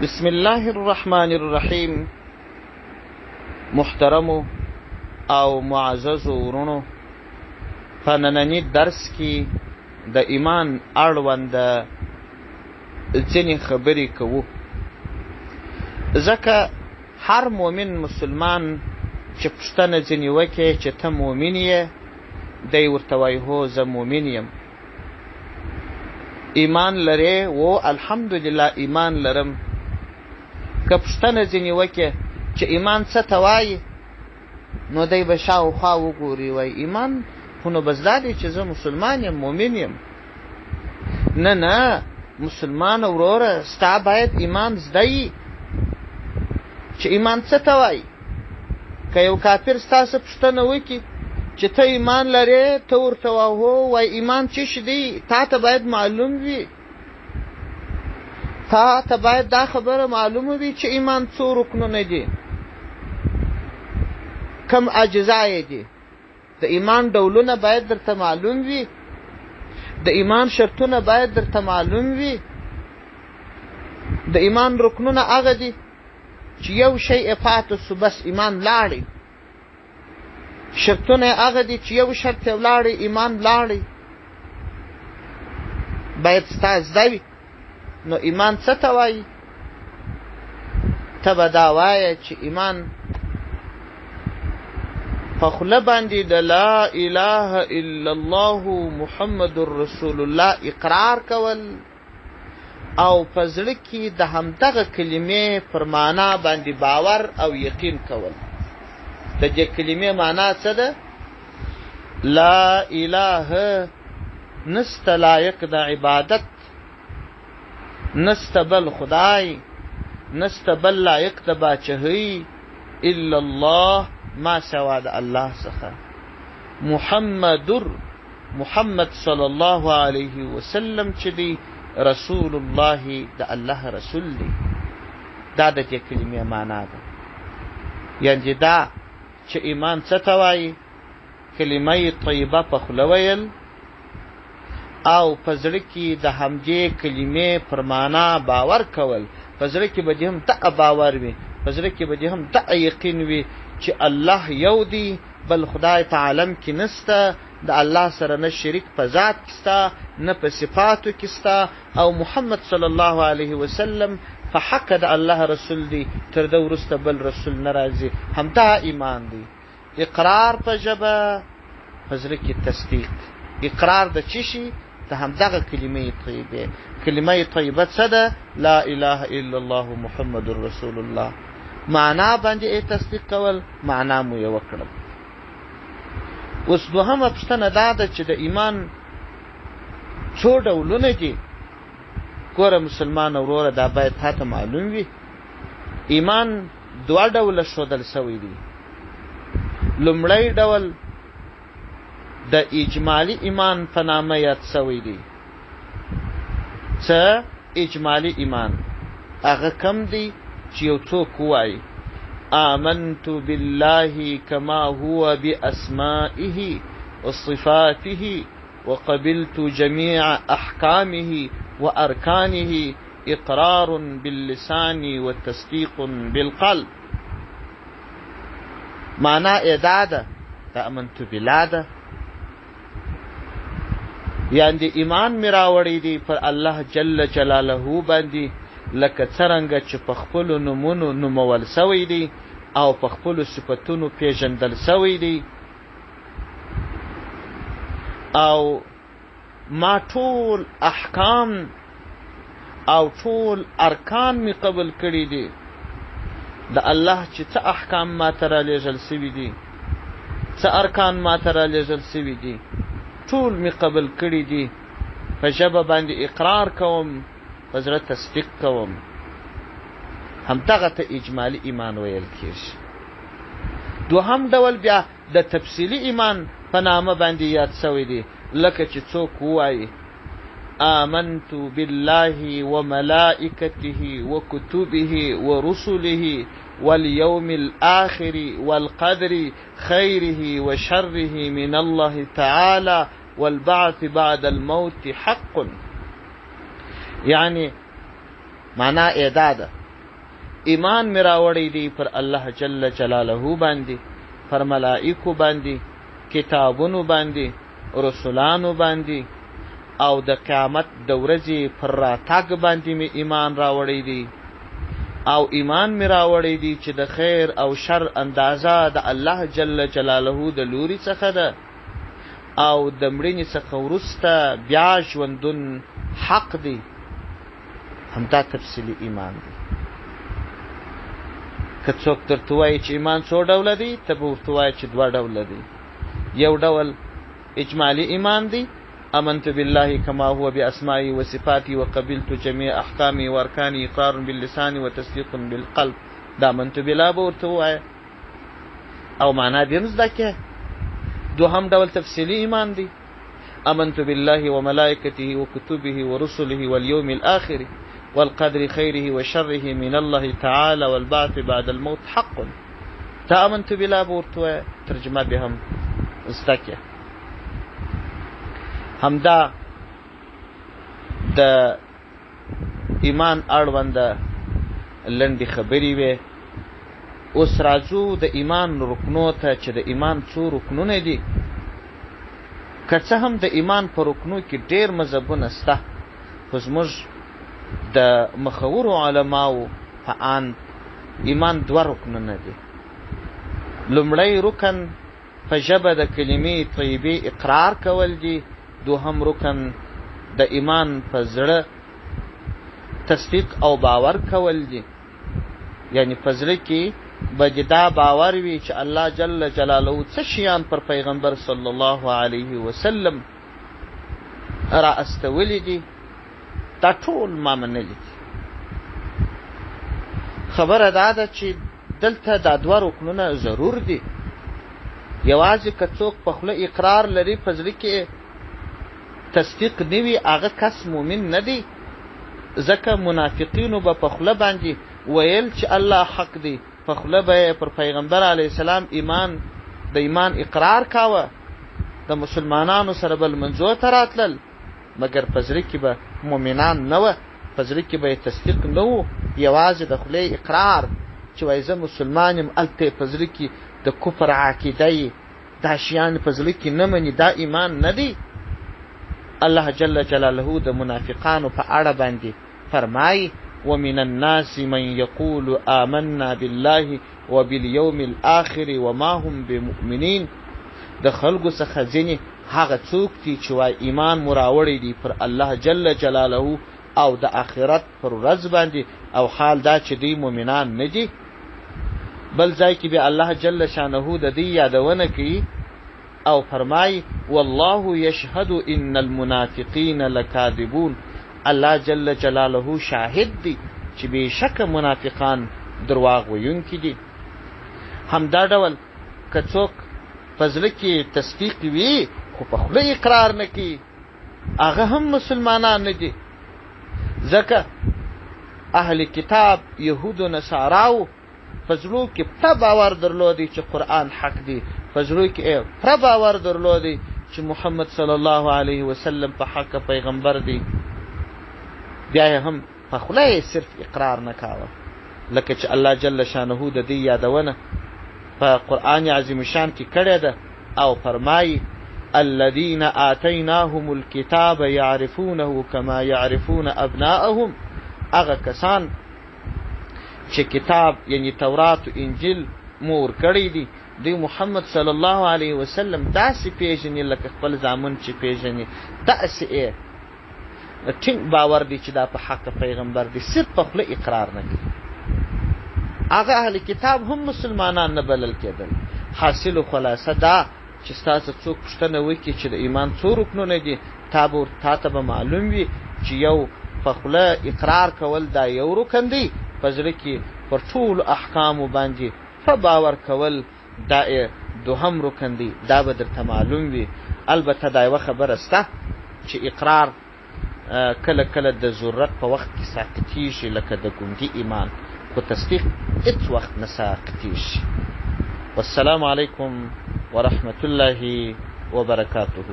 بسم الله الرحمن الرحیم. محترمو او معززو ورونو، په ننني درس کې د ایمان اړوند ځینې خبرې کوو، ځکه هر مؤمن مسلمان چې پوښتنه ځینې وکړي چې ته مؤمن یې، دی ورته وایي هو زه مؤمن یم. ایمان لرې؟ و الحمدلله ایمان لرم. که پوښتنه ځینې وکړي چې ایمان څه ته وایي، نو دی به شاوخوا وګوري، وایي ایمان خو نو بس دا دی چې زه مسلمان یم، مؤمن یم. نه مسلمان وروره، ستا باید ایمان زده یي چې ایمان څه ته وایي. که یو کافر ستاسو پوښتنه وکړي چې ته ایمان لرې، ته ورته هو وایي ایمان څه شی دی، تا ته باید معلوم وي، تا ته باید دا خبره معلومه وي چې ایمان څو رکنونه دي، کم اجزا یې دي. د ایمان ډولونه باید درته معلوم وي، د ایمان شرطونه باید درته معلوم وي. د ایمان رکنونه هغه دي چې یو شی یې پاته سو بس ایمان لاړی، شرطونه هغه دي چې یو شرط یې ولاړی ایمان لاړی. باید ستا زده وي. نو ایمان څه ته وایي؟ ته به دا وایه چې ایمان په خوله باندې د لا اله الا الله محمد رسول الله اقرار کول، او په زړه کې د همدغه کلمې پر معنا باندې باور او یقین کول. د دې کلمې معنا څه ده؟ لا اله، نسته لایق د عبادت، نسته بل خدای، نسته بل لایق د باچهی الا الله، ما سوا د الله څخه. محمد صلی الله علیه وسلم چې دی رسول الله، د الله رسول دی. دا د دې کلمې معنا ده. یعنې دا چې ایمان څه ته وایي؟ کلمه طیبه په خوله ویل او په زړه کې د همدې کلمې پر معنا باور کول. په زړه کې به دې هم دغه باور وي، په زړه کې به دې هم دغه یقین وي چې الله یو دی، بل خدای په عالم کې نسته، د الله سره نه شریک په ذات کې سته، نه په صفاتو کې سته، او محمد صلی الله علیه وسلم په حق د الله رسول دی، تر ده وروسته بل رسول نه راځي. همدا ایمان دی. اقرار په ژبه، په زړه کې تصدیق. اقرار د څه شي؟ د همدغه کلمې طیبه. کلمه طیبه څه ده؟ لا اله الا الله محمد رسول الله. معنا باندې تصدیق کول، معنا مو یې وکړل. اوس دوهمه پوښتنه دا ده چې د ایمان څو ډولونه دي. ګوره مسلمان وروره، دا باید تا ته معلوم وي. ایمان دوه ډوله ښودل سوی دی. لومړی ډول د اجمالی ایمان په نامه یاد سوی دی. څه؟ اجمالی ایمان. هغه کم دی چې یو څوک ووایي آمنت بالله كما هو بأسمائه وصفاته وقبلت جميع أحكامه وأركانه إقرار باللسان وتصديق بالقلب. معنى إعدادة آمنت بالله، یعنی ایمان میراوړی دی پر الله جل جلاله باندې، لکه څرنګه چې په خپلو نومونو نومول سوی دی او په خپلو صفتونو پیژندل سوی دی. او ما ټول احکام او ټول ارکان می قبول کړي دي. د الله چې څه احکام ما ته رالیږل سوي دي، څه ارکان ما ته رالیږل سوي دي، ټول می قبول کړي دي. په ژبه باندې اقرار کوم، په زړه تصدیق کوم. همدغه ته اجمالي ایمان ویل کېږي. دوهم ډول بیا د تفصیلي ایمان په نامه باندې یاد سوی دی، لکه چې څوک ووایي آمنت بالله وملائکته وکتبه ورسله واليوم الآخر والقدر خيره وشره من الله تعالى والبعث بعد الموت حق. یعنی معنا اعداده ایمان مې راوړی دی پر الله جل جلاله باندې، پر ملائکو باندې، کتابونو باندې، رسولانو باندې، او د قیامت د ورځې پر راتګ باندې مې ایمان راوړی دی، او ایمان مې راوړی دی چې د خیر او شر اندازه د الله جل جلاله د لوري څخه ده، او د مړینې څخه وروسته بیا ژوندون حق دی. همدا تفصیلي ایمان دی. که څوک درته وایي چې ایمان څو ډوله دی، ته به ورته وایې چې 2 ډوله دی. یو ډول اجمالي ایمان دی، آمنت بالله كما هو بأسمائه وصفاته وقبلت جميع أحكامه وأركانه إقرار باللسان وتصديق بالقلب. دا آمنت بالله به ورته ووایه او معنا دې زده کړه. دوهم ډول تفصیلي ایمان دی، آمنت بالله وملائكته وكتبه ورسله واليوم الآخر والقدر خيره وشره من الله تعالى والبعث بعد الموت حق. تا آمنت بالله به ورته ووایه، ترجمه به هم زده کړه. همدا د ایمان اړوند لنډې خبرې وې. اوس راځو د ایمان رکنو ته چې د ایمان څو رکنونه دي. که څه هم د ایمان په رکنو کې ډېر مذهبونه شته، خو زموږ د مخورو علماو په آن ایمان 2 رکنونه دي. لومړی رکن په ژبه د کلمې طیبې اقرار کول دي. دوهم رکن د ایمان په زړه تصدیق او باور کول دي، یعنی په زړه کې به دا باور وي چې الله جل جلاله څه شیان پر پیغمبر صلی الله علیه وسلم را استولی دي، دا ټول ما منلي دي. خبره دا ده چې دلته دا 2 رکنونه ضرور دي. یوازې که څوک په خوله اقرار لري، په زړه کې تصدیق نوي، هغه کس مؤمن نه دی. ځکه منافقینو به په خوله باندې ویل چې الله حق دی، په خوله به پر پیغمبر علیه السلام د ایمان اقرار کاوه، د مسلمانانو سره به لمنځو ته راتلل، مګر په زړه کې به مؤمنان نه وه، په زړه کې به یې تصدیق نه و، یوازې د خولې اقرار چې وایي زه مسلمان یم، هلته په زړه کې د کفر عقیده یې، دا شیان په زړه کې نه مني، دا ایمان نه دی. الله جل جلاله د منافقانو په اړه باندې فرمایي ومن الناس من يقول آمنا بالله وباليوم الآخر وما هم بمؤمنين. د خلکو څخه ځینې هغه څوک دي چې وایي ایمان مو راوړی دی پر الله جل جلاله او د آخرت پر ورځ باندې، او حال دا چې دوی مؤمنان نه دي. بل ځای کې به الله جل شانه د دې یادونه کوي او فرمای والله یشهد ان المنافقین لکاذبون. الله جل جلاله شاهد دی چې بېشکه منافقان درواغ ویونکي دي. همدا ډول که څوک په زړه کې تصدیق وي خو په خوله اقرار نه کوي، هغه هم مسلمانان نه دي. ځکه اهل کتاب یهود و نصاراو په زړو کې پوره باور درلودی چې قرآن حق دی، په زړو کې پوره باور درلودی چې محمد صلی الله علیه وسلم په حق پیغمبر دی، بیا یې هم په خوله یې صرف اقرار نه کاوه. لکه چې الله جل شانه د دې یادونه په قرآن عظیم شان کې کړې ده او فرمایي الذين آتيناهم الكتاب يعرفونه كما يعرفون أبناءهم. هغه کسان چې کتاب یعنی تورات و انجیل مور کړی دي، دوی محمد صلی الله علیه وسلم داسې پیژني لکه خپل زامن چې پیژني، داسې ټینګ باور دی چې دا په حق پیغمبر دی، صرف په خوله اقرار نه کوي. هغه اهل کتاب هم مسلمانان نه بلل کېدل. حاصل و خلاصه دا چې ستاسو څوک پوښتنه وکړي چې د ایمان څو رکنونه دي، تا ته به معلوم وي چې یو په خوله اقرار کول دا یو رکن دی، په زړه کې پر ټولو احکامو باندې په باور کول دا دوهم رکن دی، دا به درته معلوم وي. البته دا یوه خبره شته چې اقرار کله کله د ضرورت په وخت کې ساقطیږي، لکه د ګوندي ایمان، خو تصدیق هیڅ وخت نه ساقطیږي. والسلام علیکم ورحمة الله وبرکاته.